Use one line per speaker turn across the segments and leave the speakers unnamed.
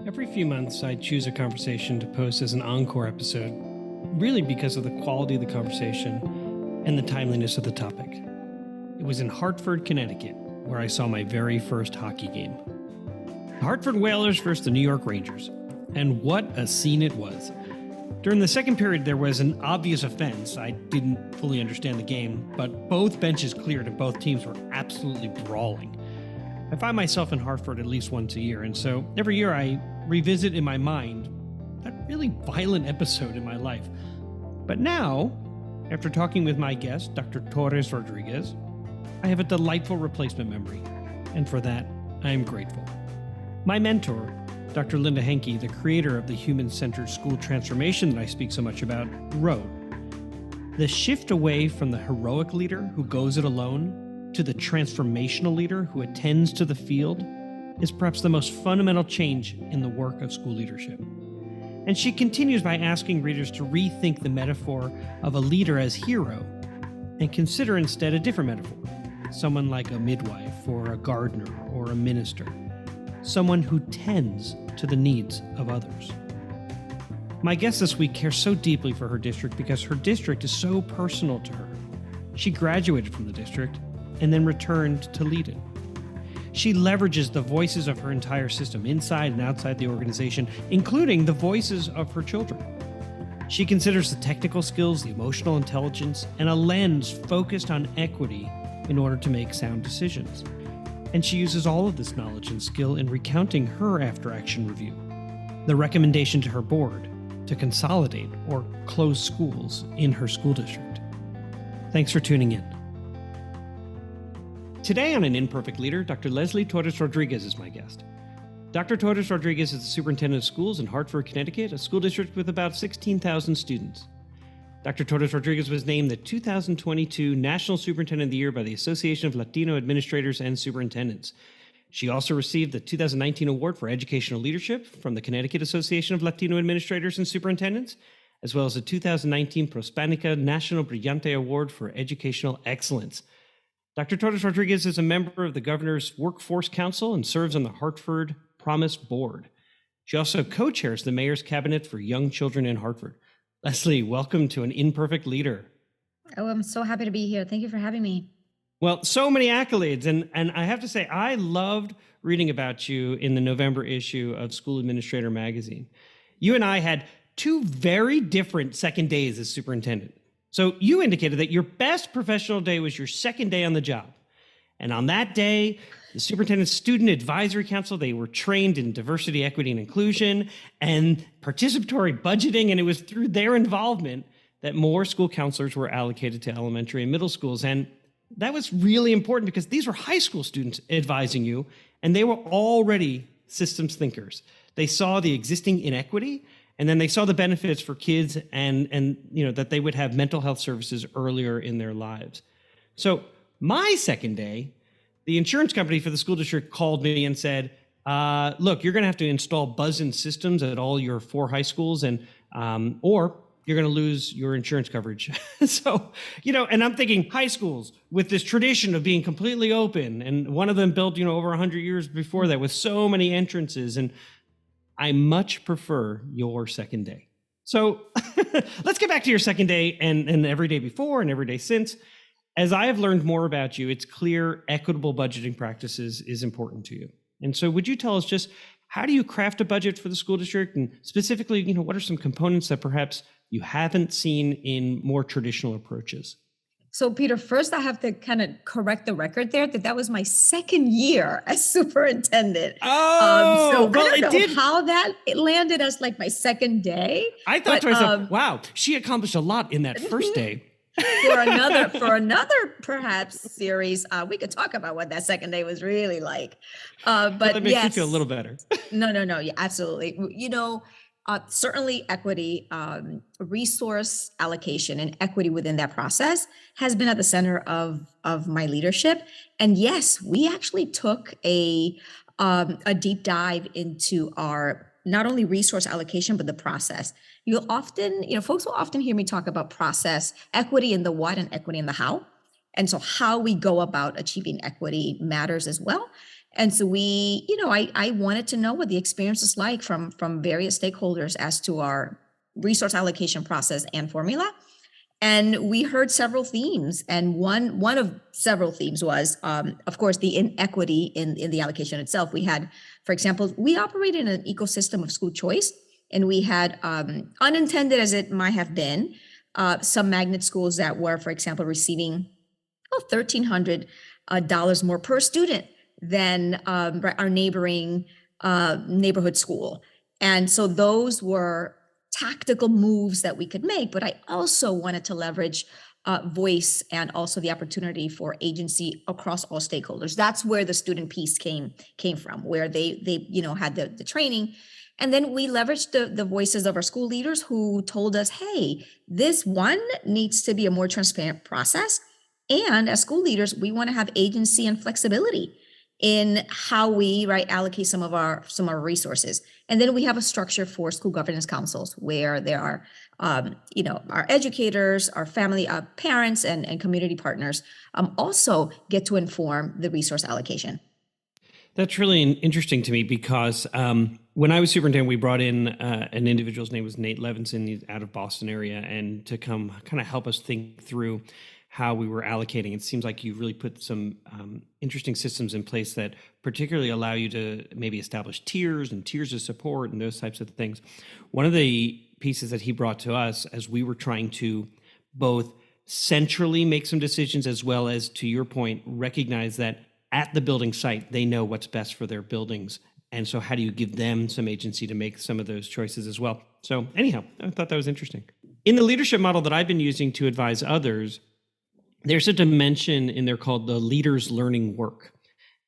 Every few months, I choose a conversation to post as an Encore episode, really because of the quality of the conversation and the timeliness of the topic. It was in Hartford, Connecticut, where I saw my very first hockey game. The Hartford Whalers versus the New York Rangers. And what a scene it was. During the second period, there was an obvious offense. I didn't fully understand the game, but both benches cleared and both teams were absolutely brawling. I find myself in Hartford at least once a year, and so every year I revisit in my mind that really violent episode in my life. But now, after talking with my guest, Dr. Torres-Rodriguez, I have a delightful replacement memory, and for that, I am grateful. My mentor, Dr. Linda Henke, the creator of the human-centered school transformation that I speak so much about, wrote, "The shift away from the heroic leader who goes it alone to the transformational leader who attends to the field is perhaps the most fundamental change in the work of school leadership." And she continues by asking readers to rethink the metaphor of a leader as hero and consider instead a different metaphor, someone like a midwife or a gardener or a minister, someone who tends to the needs of others. My guest this week cares so deeply for her district because her district is so personal to her. She graduated from the district and then returned to lead it. She leverages the voices of her entire system, inside and outside the organization, including the voices of her children. She considers the technical skills, the emotional intelligence, and a lens focused on equity in order to make sound decisions. And she uses all of this knowledge and skill in recounting her after-action review, the recommendation to her board to consolidate or close schools in her school district. Thanks for tuning in. Today on An Imperfect Leader, Dr. Leslie Torres-Rodriguez is my guest. Dr. Torres-Rodriguez is the superintendent of schools in Hartford, Connecticut, a school district with about 16,000 students. Dr. Torres-Rodriguez was named the 2022 National Superintendent of the Year by the Association of Latino Administrators and Superintendents. She also received the 2019 Award for Educational Leadership from the Connecticut Association of Latino Administrators and Superintendents, as well as the 2019 Prospanica National Brillante Award for Educational Excellence. Dr. Torres-Rodriguez is a member of the Governor's Workforce Council and serves on the Hartford Promise Board. She also co-chairs the Mayor's Cabinet for Young Children in Hartford. Leslie, welcome to An Imperfect Leader.
Oh, I'm so happy to be here. Thank you for having me.
Well, so many accolades. And I have to say, I loved reading about you in the November issue of School Administrator magazine. You and I had two very different second days as superintendent. So you indicated that your best professional day was your second day on the job. And on that day, the Superintendent Student Advisory Council, they were trained in diversity, equity, and inclusion and participatory budgeting. And it was through their involvement that more school counselors were allocated to elementary and middle schools. And that was really important because these were high school students advising you, and they were already systems thinkers. They saw the existing inequity, and then they saw the benefits for kids and that they would have mental health services earlier in their lives. So my second day, the insurance company for the school district called me and said, look, you're going to have to install buzz-in systems at all your 4 high schools, and or you're going to lose your insurance coverage. So, and I'm thinking high schools with this tradition of being completely open, and one of them built, over 100 years before that with so many entrances, and I much prefer your second day. So let's get back to your second day and every day before and every day since. As I have learned more about you, it's clear equitable budgeting practices is important to you. And so would you tell us just how do you craft a budget for the school district? And specifically, what are some components that perhaps you haven't seen in more traditional approaches?
So, Peter, first I have to kind of correct the record there that was my second year as superintendent.
Oh,
well, I don't know how it landed as like my second day.
I thought to myself, wow, she accomplished a lot in that first day.
For another perhaps series, we could talk about what that second day was really like. But
that makes you feel a little better.
No, yeah, absolutely. Certainly equity, resource allocation and equity within that process has been at the center of my leadership. And yes, we actually took a deep dive into our not only resource allocation, but the process. Folks will often hear me talk about process, equity in the what and equity in the how. And so how we go about achieving equity matters as well. And so I wanted to know what the experience is like from various stakeholders as to our resource allocation process and formula. And we heard several themes, and one of several themes was, of course, the inequity in the allocation itself. We had, for example, we operate in an ecosystem of school choice, and we had, unintended as it might have been, some magnet schools that were, for example, receiving $1,300 more per student than our neighboring neighborhood school. And so those were tactical moves that we could make, but I also wanted to leverage voice and also the opportunity for agency across all stakeholders. That's where the student piece came from, where they had the training. And then we leveraged the voices of our school leaders who told us, hey, this one needs to be a more transparent process. And as school leaders, we want to have agency and flexibility in how we allocate some of our resources. And then we have a structure for school governance councils where there are our educators, our family parents and community partners also get to inform the resource allocation.
That's really interesting to me because when I was superintendent, we brought in an individual's name was Nate Levinson. He's out of Boston area, and to come kind of help us think through how we were allocating. It seems like you've really put some interesting systems in place that particularly allow you to maybe establish tiers and tiers of support and those types of things. One of the pieces that he brought to us as we were trying to both centrally make some decisions, as well as, to your point, recognize that at the building site, they know what's best for their buildings. And so how do you give them some agency to make some of those choices as well? So anyhow, I thought that was interesting. In the leadership model that I've been using to advise others, there's a dimension in there called the leader's learning work.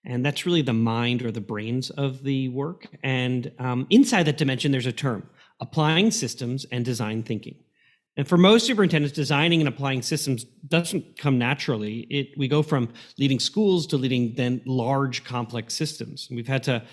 And that's really the mind or the brains of the work. And inside that dimension, there's a term, applying systems and design thinking. And for most superintendents, designing and applying systems doesn't come naturally. We go from leading schools to leading then large, complex systems. And we've had to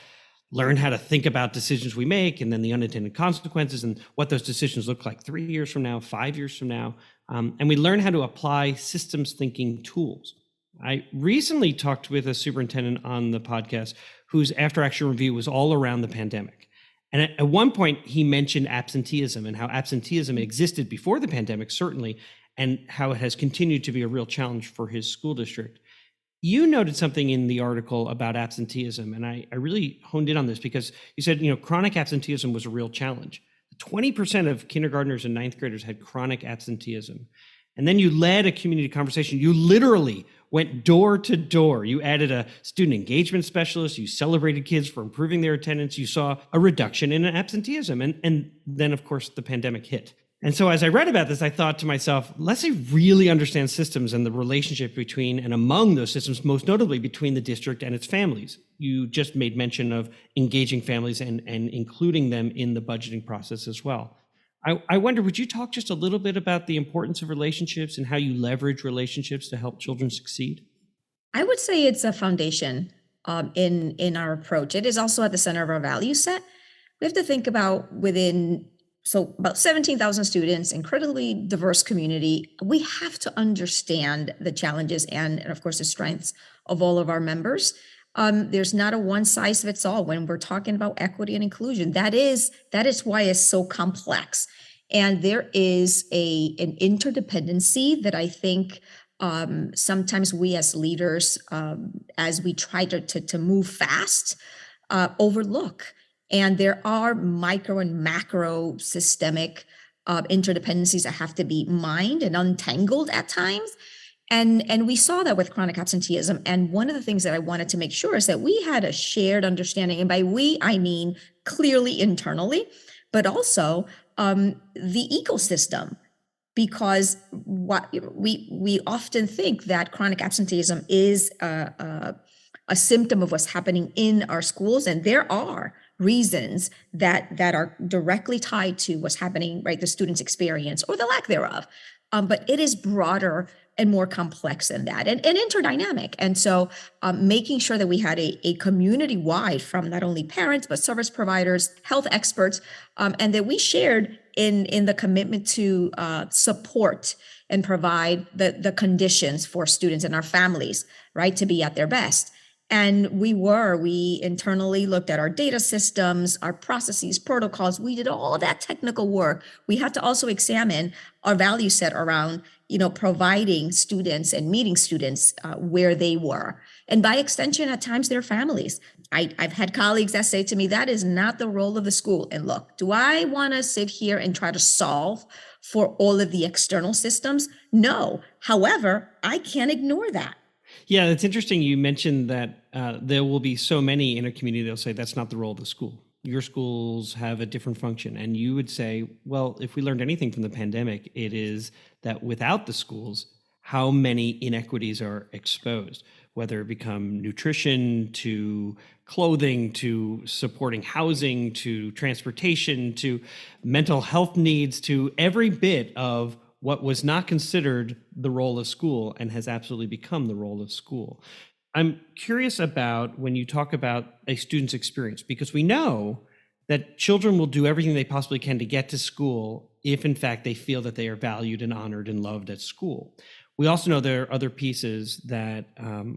learn how to think about decisions we make and then the unintended consequences and what those decisions look like 3 years from now, 5 years from now. And we learn how to apply systems thinking tools. I recently talked with a superintendent on the podcast whose after action review was all around the pandemic. And at one point, he mentioned absenteeism and how absenteeism existed before the pandemic, certainly, and how it has continued to be a real challenge for his school district. You noted something in the article about absenteeism, and I really honed in on this because you said, chronic absenteeism was a real challenge. 20% of kindergartners and ninth graders had chronic absenteeism. And then you led a community conversation. You literally went door to door. You added a student engagement specialist. You celebrated kids for improving their attendance. You saw a reduction in absenteeism. And then, of course, the pandemic hit. And so as I read about this, I thought to myself, let's say really understand systems and the relationship between and among those systems, most notably between the district and its families. You just made mention of engaging families and including them in the budgeting process as well. I wonder, would you talk just a little bit about the importance of relationships and how you leverage relationships to help children succeed?
I would say it's a foundation in our approach. It is also at the center of our value set. We have to think about about 17,000 students, incredibly diverse community. We have to understand the challenges and of course, the strengths of all of our members. There's not a one size fits all when we're talking about equity and inclusion. That is why it's so complex. And there is an interdependency that I think sometimes we as leaders, as we try to move fast, overlook. And there are micro and macro systemic interdependencies that have to be mined and untangled at times. And we saw that with chronic absenteeism. And one of the things that I wanted to make sure is that we had a shared understanding. And by we, I mean clearly internally, but also the ecosystem. Because what we often think that chronic absenteeism is a symptom of what's happening in our schools. And there are reasons that are directly tied to what's happening, the student's experience or the lack thereof. But it is broader and more complex than that and interdynamic. And so making sure that we had a community-wide from not only parents, but service providers, health experts, and that we shared in the commitment to support and provide the conditions for students and our families, to be at their best. And we internally looked at our data systems, our processes, protocols. We did all of that technical work. We had to also examine our value set around, providing students and meeting students where they were. And by extension, at times, their families. I've had colleagues that say to me, that is not the role of the school. And look, do I want to sit here and try to solve for all of the external systems? No. However, I can't ignore that.
Yeah, it's interesting. You mentioned that there will be so many in a community, they'll say that's not the role of the school. Your schools have a different function. And you would say, well, if we learned anything from the pandemic, it is that without the schools, how many inequities are exposed, whether it become nutrition to clothing, to supporting housing, to transportation, to mental health needs, to every bit of what was not considered the role of school and has absolutely become the role of school. I'm curious about when you talk about a student's experience, because we know that children will do everything they possibly can to get to school if, in fact, they feel that they are valued and honored and loved at school. We also know there are other pieces that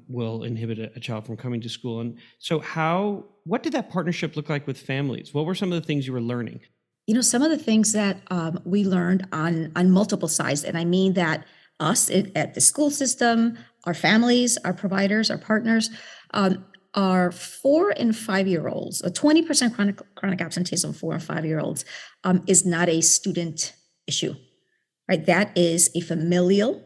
will inhibit a child from coming to school. And so what did that partnership look like with families? What were some of the things you were learning?
Some of the things that we learned on multiple sides, and I mean that us at the school system, our families, our providers, our partners, our 4 and 5-year-olds, a 20% chronic absenteeism of 4 and 5-year-olds is not a student issue, right? That is a familial,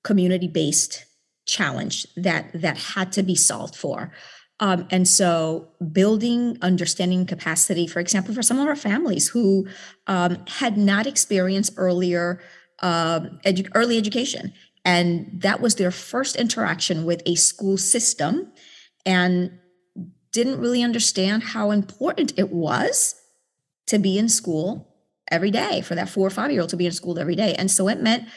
community-based challenge that had to be solved for. And so building understanding capacity, for example, for some of our families who had not experienced early education. And that was their first interaction with a school system and didn't really understand how important it was to be in school every day, for that 4 or 5-year-old to be in school every day. And so it meant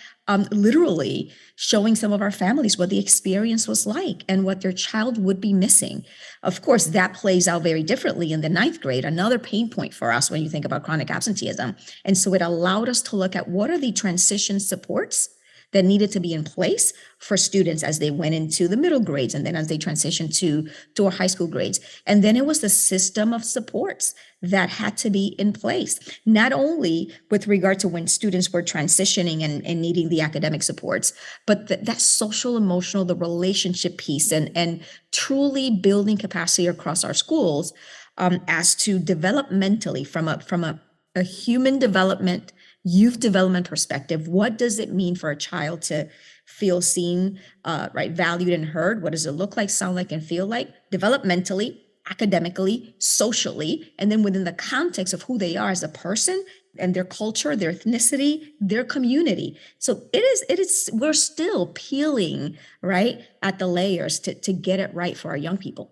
literally showing some of our families what the experience was like and what their child would be missing. Of course, that plays out very differently in the 9th grade, another pain point for us when you think about chronic absenteeism. And so it allowed us to look at what are the transition supports that needed to be in place for students as they went into the middle grades and then as they transitioned to our high school grades. And then it was the system of supports that had to be in place, not only with regard to when students were transitioning and needing the academic supports, but that social, emotional, the relationship piece and truly building capacity across our schools as to developmentally from a human development, youth development perspective. What does it mean for a child to feel seen, right, valued and heard? What does it look like, sound like, and feel like developmentally, academically, socially, and then within the context of who they are as a person and their culture, their ethnicity, their community. So it is, we're still peeling, right, at the layers to get it right for our young people.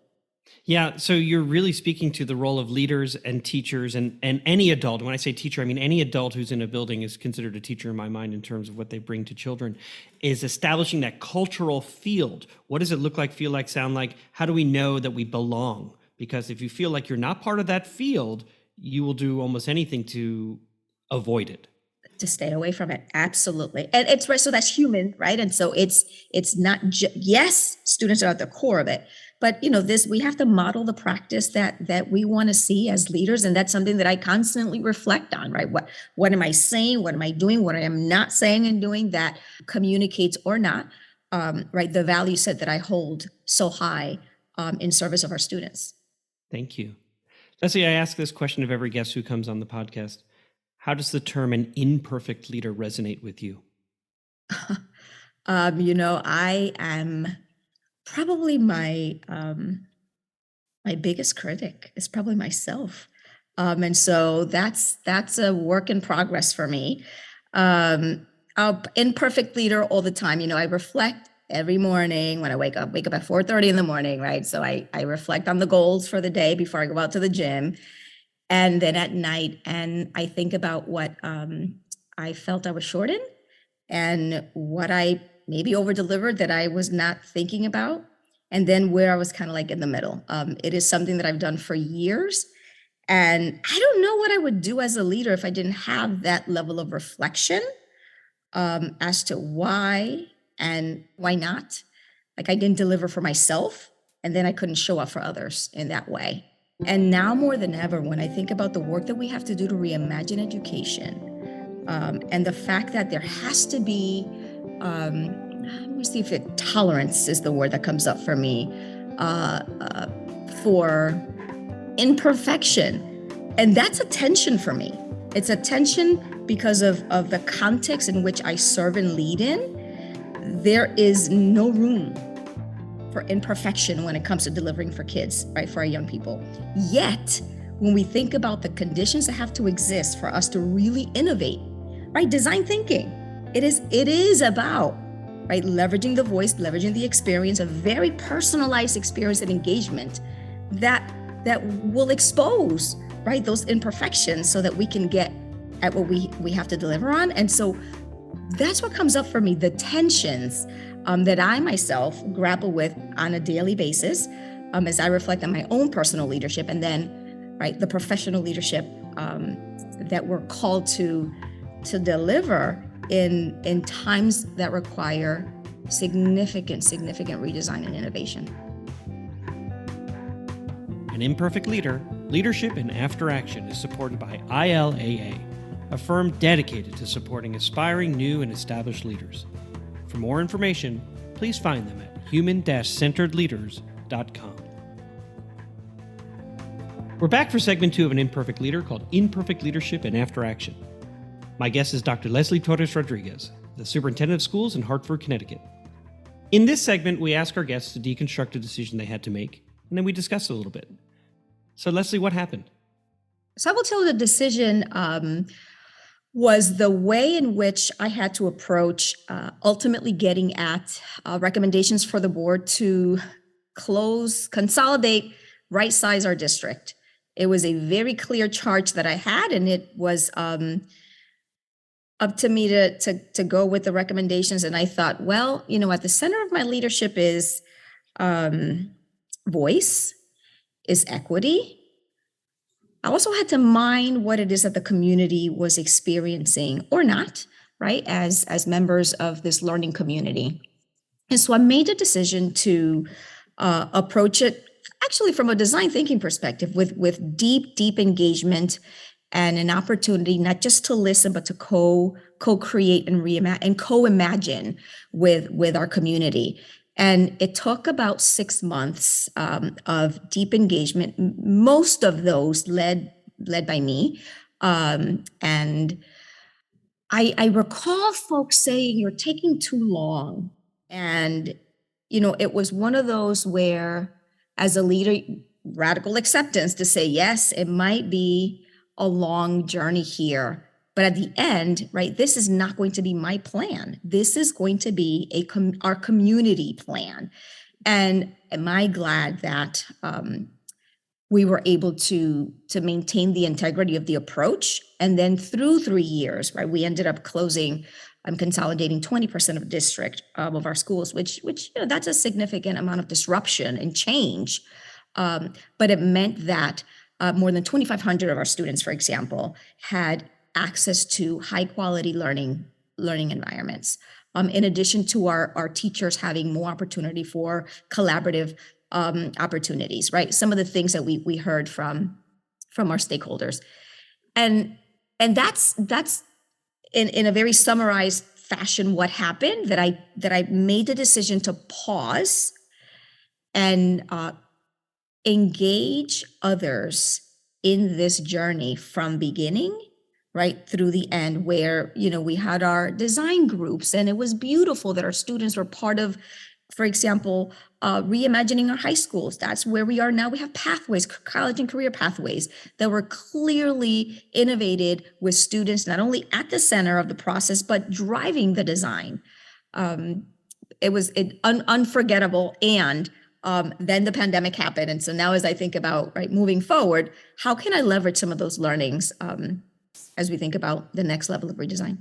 Yeah, so you're really speaking to the role of leaders and teachers and any adult. When I say teacher, I mean any adult who's in a building is considered a teacher in my mind in terms of what they bring to children, is establishing that cultural field. What does it look like, feel like, sound like? How do we know that we belong? Because if you feel like you're not part of that field, you will do almost anything to avoid it.
To stay away from it. Absolutely. And it's right. So that's human, right? And so it's not yes, students are at the core of it, but we have to model the practice that we want to see as leaders. And that's something that I constantly reflect on, right? What am I saying? What am I doing? What I am not saying and doing that communicates or not, right? The value set that I hold so high in service of our students.
Thank you. Leslie, I ask this question of every guest who comes on the podcast. How does the term an imperfect leader resonate with you?
I am probably my biggest critic is probably myself. And so that's a work in progress for me. Imperfect leader all the time. I reflect every morning when I wake up at 4:30 in the morning, right? So I reflect on the goals for the day before I go out to the gym. And then at night, and I think about what I felt I was short in and what I maybe over delivered that I was not thinking about. And then where I was kind of like in the middle. It is something that I've done for years. And I don't know what I would do as a leader if I didn't have that level of reflection as to why and why not. Like I didn't deliver for myself and then I couldn't show up for others in that way. And now more than ever, when I think about the work that we have to do to reimagine education, and the fact that there has to be, let me see if tolerance is the word that comes up for me, for imperfection. And that's a tension for me. It's a tension because of the context in which I serve and lead in. There is no room for imperfection when it comes to delivering for kids, right, for our young people. Yet, when we think about the conditions that have to exist for us to really innovate, right, design thinking, it is about, right, leveraging the voice, leveraging the experience, a very personalized experience and engagement that will expose, right, those imperfections so that we can get at what we have to deliver on. And so that's what comes up for me, the tensions that I myself grapple with on a daily basis as I reflect on my own personal leadership, and then, right, the professional leadership that we're called to deliver in times that require significant redesign and innovation.
An Imperfect Leader, Leadership in After Action is supported by ILAA, a firm dedicated to supporting aspiring new and established leaders. For more information, please find them at human-centeredleaders.com. We're back for segment 2 of An Imperfect Leader called Imperfect Leadership in After Action. My guest is Dr. Leslie Torres-Rodriguez, the Superintendent of Schools in Hartford, Connecticut. In this segment, we ask our guests to deconstruct a decision they had to make, and then we discuss it a little bit. So Leslie, what happened?
So I will tell you the decision was the way in which I had to approach ultimately getting at recommendations for the board to consolidate, right size our district. It was a very clear charge that I had, and it was up to me to go with the recommendations. And I thought, well, at the center of my leadership is voice, is equity. I also had to mind what it is that the community was experiencing or not, right, as members of this learning community. And so I made a decision to approach it actually from a design thinking perspective with deep engagement and an opportunity not just to listen, but to co-create and co-imagine with our community. And it took about 6 months of deep engagement, most of those led by me. And I recall folks saying, "You're taking too long." And, it was one of those where, as a leader, radical acceptance to say, yes, it might be a long journey here, but at the end, right, this is not going to be my plan. This is going to be our community plan. And am I glad that we were able to maintain the integrity of the approach. And then through 3 years, right, we ended up consolidating 20% of the district of our schools, which that's a significant amount of disruption and change. But it meant that more than 2,500 of our students, for example, had access to high quality learning environments. In addition to our teachers having more opportunity for collaborative opportunities, right? Some of the things that we heard from our stakeholders, and that's in a very summarized fashion what happened. That I made the decision to pause and engage others in this journey from beginning right through the end, where we had our design groups, and it was beautiful that our students were part of, for example, reimagining our high schools. That's where we are now. We have pathways, college and career pathways that were clearly innovated with students not only at the center of the process, but driving the design. It was unforgettable. And then the pandemic happened. And so now as I think about moving forward, how can I leverage some of those learnings as we think about the next level of redesign?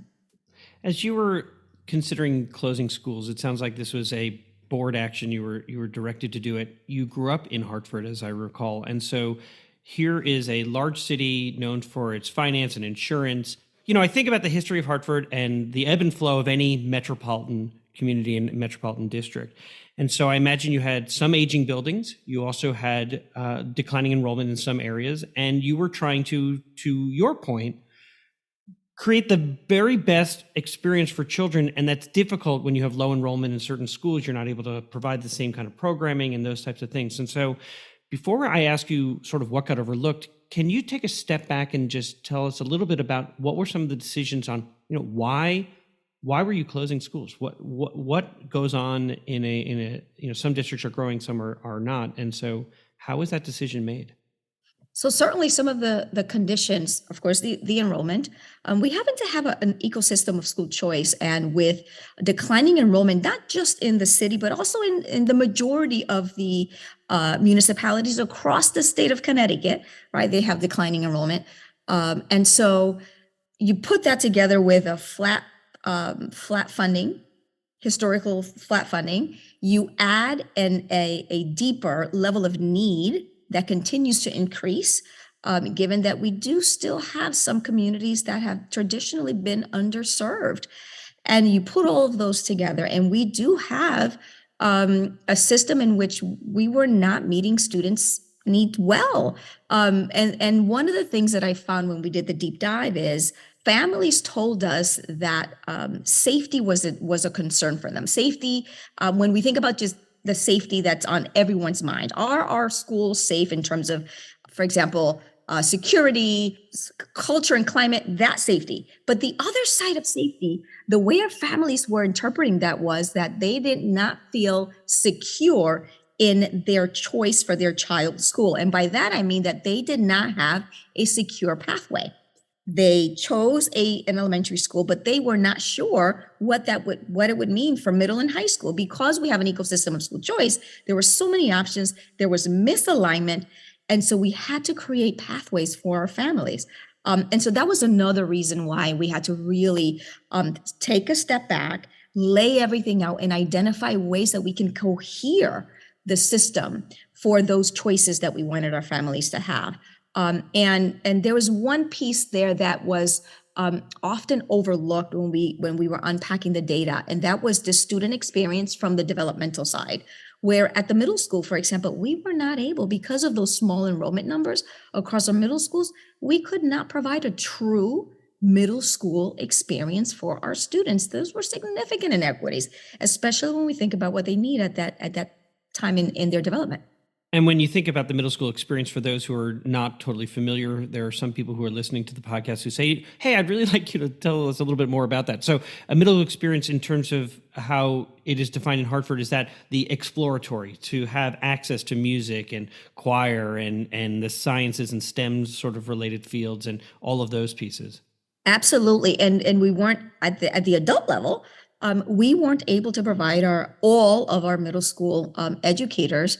As you were considering closing schools, it sounds like this was a board action. You were directed to do it. You grew up in Hartford, as I recall. And so here is a large city known for its finance and insurance. I think about the history of Hartford and the ebb and flow of any metropolitan community and metropolitan district. And so I imagine you had some aging buildings. You also had declining enrollment in some areas, and you were trying to your point, create the very best experience for children. And that's difficult when you have low enrollment in certain schools. You're not able to provide the same kind of programming and those types of things. And so before I ask you sort of what got overlooked, can you take a step back and just tell us a little bit about what were some of the decisions on, why were you closing schools? What goes on in a some districts are growing, some are not. And so how was that decision made?
So certainly some of the conditions, of course, the enrollment, we happen to have an ecosystem of school choice, and with declining enrollment, not just in the city, but also in the majority of the municipalities across the state of Connecticut, right? They have declining enrollment. And so you put that together with a flat funding, historical flat funding, you add a deeper level of need that continues to increase, given that we do still have some communities that have traditionally been underserved. And you put all of those together, and we do have a system in which we were not meeting students' needs well. And one of the things that I found when we did the deep dive is families told us that safety was a concern for them. Safety, when we think about just the safety that's on everyone's mind. Are our schools safe in terms of, for example, security, culture and climate, that safety? But the other side of safety, the way our families were interpreting that was that they did not feel secure in their choice for their child's school. And by that, I mean that they did not have a secure pathway. They chose an elementary school, but they were not sure what it would mean for middle and high school. Because we have an ecosystem of school choice, there were so many options, there was misalignment, and so we had to create pathways for our families. And so that was another reason why we had to really take a step back, lay everything out, and identify ways that we can cohere the system for those choices that we wanted our families to have. And there was one piece there that was often overlooked when we were unpacking the data, and that was the student experience from the developmental side. Where at the middle school, for example, we were not able, because of those small enrollment numbers across our middle schools, we could not provide a true middle school experience for our students. Those were significant inequities, especially when we think about what they need at that time in their development.
And when you think about the middle school experience, for those who are not totally familiar, there are some people who are listening to the podcast who say, hey, I'd really like you to tell us a little bit more about that. So a middle experience in terms of how it is defined in Hartford is that the exploratory, to have access to music and choir and the sciences and STEM sort of related fields and all of those pieces.
Absolutely. And we weren't at the adult level. We weren't able to provide all of our middle school educators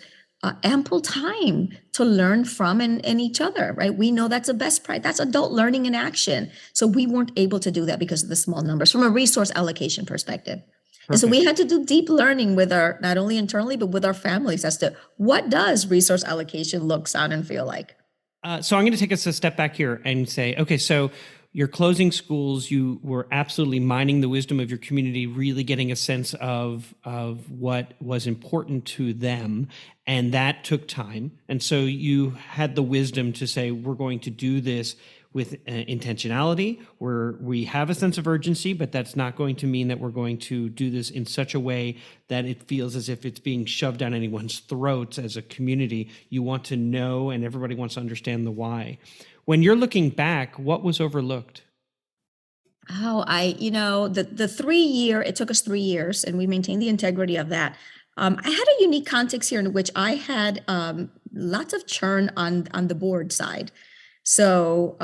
ample time to learn from and each other, right? We know that's a best practice. That's adult learning in action. So we weren't able to do that because of the small numbers from a resource allocation perspective. Perfect. And so we had to do deep learning with not only internally, but with our families as to what does resource allocation look, sound, and feel like.
So I'm going to take us a step back here and say, okay, so you're closing schools. You were absolutely mining the wisdom of your community, really getting a sense of what was important to them. And that took time. And so you had the wisdom to say, we're going to do this with intentionality, where we have a sense of urgency, but that's not going to mean that we're going to do this in such a way that it feels as if it's being shoved down anyone's throats. As a community, you want to know, and everybody wants to understand the why. When you're looking back, what was overlooked?
Oh, the 3 year, it took us 3 years, and we maintained the integrity of that. I had a unique context here in which I had lots of churn on the board side. So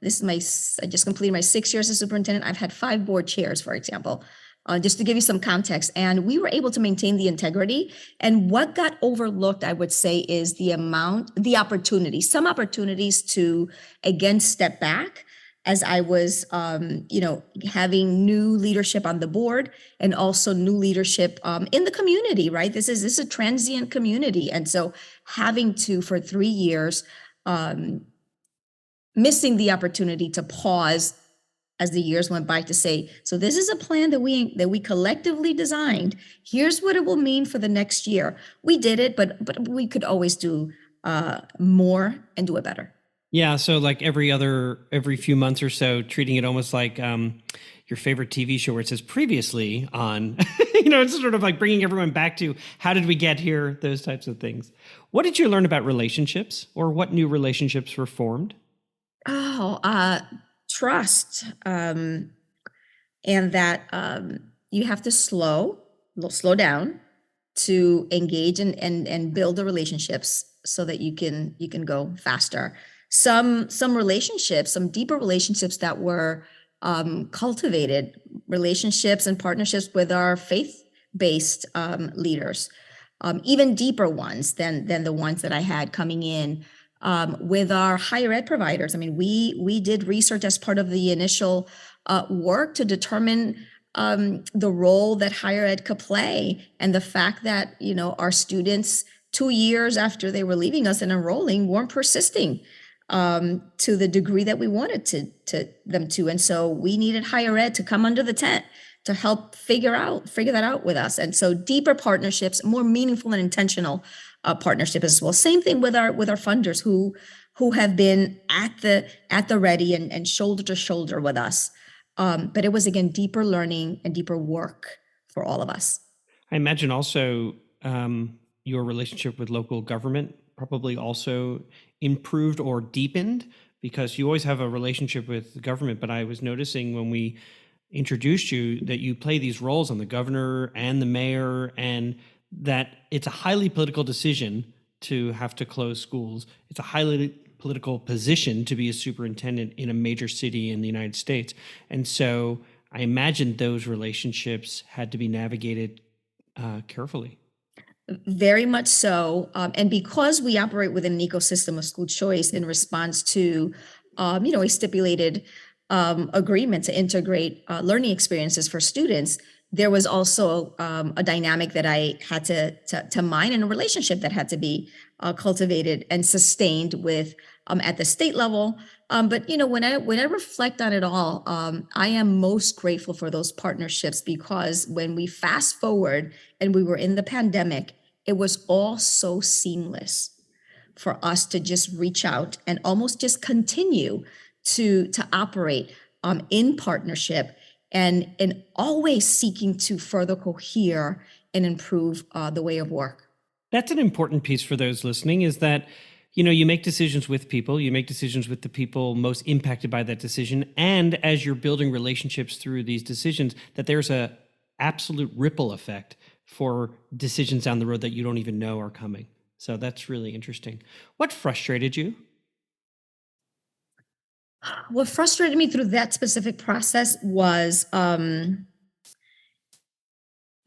this is I just completed my 6 years as superintendent. I've had 5 board chairs, for example, just to give you some context. And we were able to maintain the integrity. And what got overlooked, I would say, is the opportunity, some opportunities to, again, step back as I was, having new leadership on the board and also new leadership in the community, right? This is a transient community. And so having to, for 3 years, missing the opportunity to pause as the years went by to say, so this is a plan that we collectively designed. Here's what it will mean for the next year. We did it, but we could always do more and do it better.
Yeah, so like every few months or so, treating it almost like your favorite TV show where it says previously on, it's sort of like bringing everyone back to how did we get here, those types of things. What did you learn about relationships, or what new relationships were formed?
Oh, trust, and that you have to slow down to engage and build the relationships so that you can go faster. Some relationships, some deeper relationships that were cultivated, relationships and partnerships with our faith-based leaders, even deeper ones than the ones that I had coming in with our higher ed providers. I mean, we did research as part of the initial work to determine the role that higher ed could play, and the fact that our students 2 years after they were leaving us and enrolling weren't persisting to the degree that we wanted to them to. And so we needed higher ed to come under the tent to help figure that out with us. And so deeper partnerships, more meaningful and intentional partnership as well. Same thing with our funders who have been at the ready and shoulder to shoulder with us. But it was, again, deeper learning and deeper work for all of us.
I imagine also your relationship with local government probably also improved or deepened, because you always have a relationship with the government. But I was noticing when we introduced you that you play these roles on the governor and the mayor, and that it's a highly political decision to have to close schools. It's a highly political position to be a superintendent in a major city in the United States. And so I imagine those relationships had to be navigated carefully.
Very much so. And because we operate within an ecosystem of school choice in response to, a stipulated agreement to integrate learning experiences for students, there was also a dynamic that I had to mine, and a relationship that had to be cultivated and sustained with at the state level. But when I reflect on it all, I am most grateful for those partnerships, because when we fast forward and we were in the pandemic, it was all so seamless for us to just reach out and almost just continue to operate in partnership, and always seeking to further cohere and improve the way of work.
That's an important piece for those listening, is that, you make decisions with people, you make decisions with the people most impacted by that decision. And as you're building relationships through these decisions, that there's a absolute ripple effect for decisions down the road that you don't even know are coming. So that's really interesting. What frustrated you?
What frustrated me through that specific process was the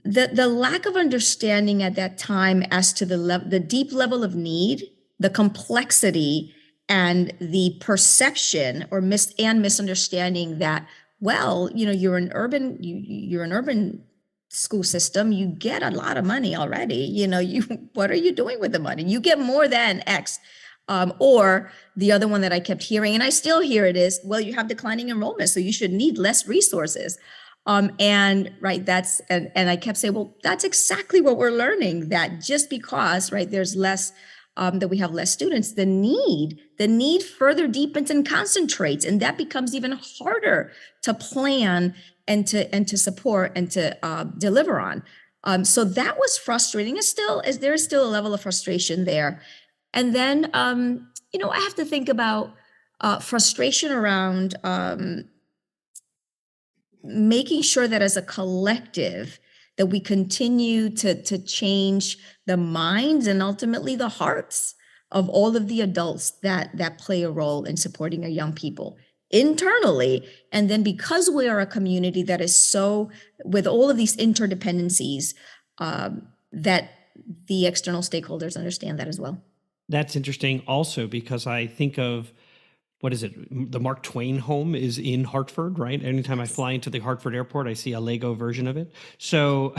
lack of understanding at that time as to the deep level of need, the complexity, and the perception or misunderstanding that, well, you're an urban school system, you get a lot of money already. What are you doing with the money? You get more than X. Or the other one that I kept hearing, and I still hear it, is, well, you have declining enrollment, so you should need less resources. And right, and I kept saying, well, that's exactly what we're learning, that just because, right, there's less, that we have less students, the need further deepens and concentrates, and that becomes even harder to plan and to support and to deliver on. So that was frustrating. There is still a level of frustration there. And then, I have to think about frustration around making sure that as a collective that we continue to change the minds and ultimately the hearts of all of the adults that play a role in supporting our young people internally. And then, because we are a community that is so, with all of these interdependencies, that the external stakeholders understand that as well.
That's interesting also, because I think of, what is it? The Mark Twain home is in Hartford, right? Anytime I fly into the Hartford airport, I see a Lego version of it. So,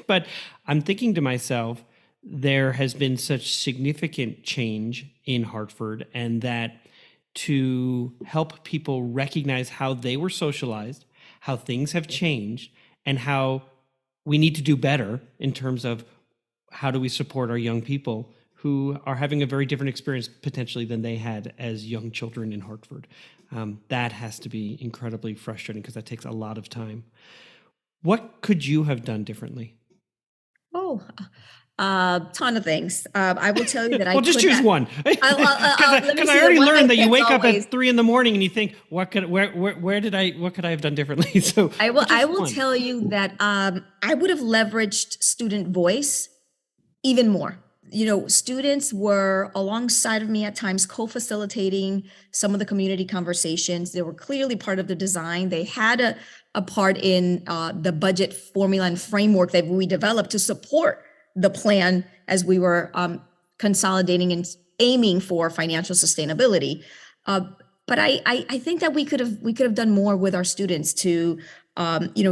but I'm thinking to myself, there has been such significant change in Hartford, and that to help people recognize how they were socialized, how things have changed, and how we need to do better in terms of how do we support our young people who are having a very different experience potentially than they had as young children in Hartford. That has to be incredibly frustrating because that takes a lot of time. What could you have done differently?
Oh, ton of things. I will tell you that
well, just choose one. Because I already learned that you wake up at 3 a.m. and you think, what could I have done differently? So
I will tell you that I would have leveraged student voice even more. Students were alongside of me at times, co-facilitating some of the community conversations. They were clearly part of the design. They had a part in the budget formula and framework that we developed to support the plan as we were consolidating and aiming for financial sustainability. But I think that we could have done more with our students to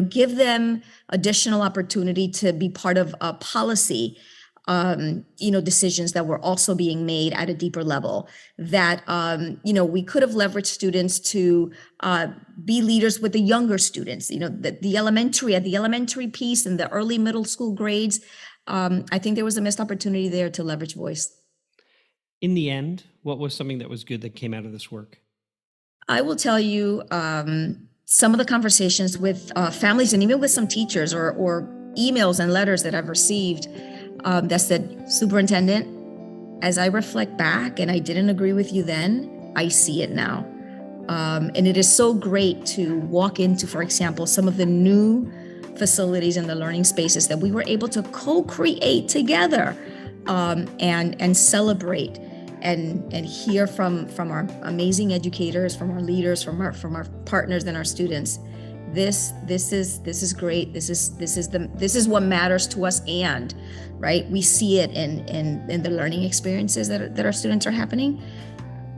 give them additional opportunity to be part of a policy decisions that were also being made at a deeper level, that, we could have leveraged students to be leaders with the younger students, the elementary piece and the early middle school grades. I think there was a missed opportunity there to leverage voice.
In the end, what was something that was good that came out of this work?
I will tell you some of the conversations with families and even with some teachers or emails and letters that I've received that said, "Superintendent, as I reflect back and I didn't agree with you then, I see it now." And it is so great to walk into, for example, some of the new facilities and the learning spaces that we were able to co-create together and celebrate and hear from our amazing educators, from our leaders, from our partners and our students. This is great. This is what matters to us, and right, we see it in the learning experiences that our students are happening.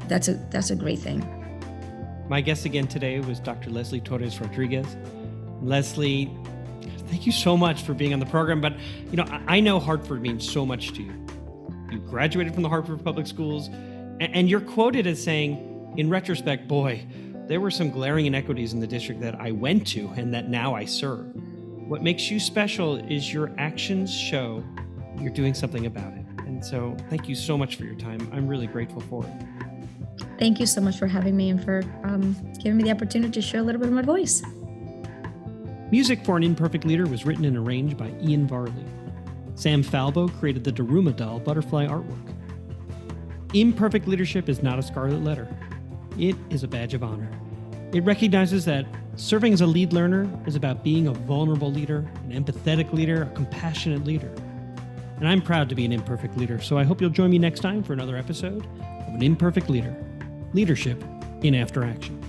That's a great thing.
My guest again today was Dr. Leslie Torres-Rodriguez. Leslie, thank you so much for being on the program. But I know Hartford means so much to you. You graduated from the Hartford Public Schools, and you're quoted as saying, in retrospect, boy, there were some glaring inequities in the district that I went to and that now I serve. What makes you special is your actions show you're doing something about it. And so thank you so much for your time. I'm really grateful for it.
Thank you so much for having me and for giving me the opportunity to share a little bit of my voice.
Music for An Imperfect Leader was written and arranged by Ian Varley. Sam Falbo created the Daruma doll butterfly artwork. Imperfect leadership is not a scarlet letter. It is a badge of honor. It recognizes that serving as a lead learner is about being a vulnerable leader, an empathetic leader, a compassionate leader. And I'm proud to be an imperfect leader, so I hope you'll join me next time for another episode of An Imperfect Leader, Leadership in After Action.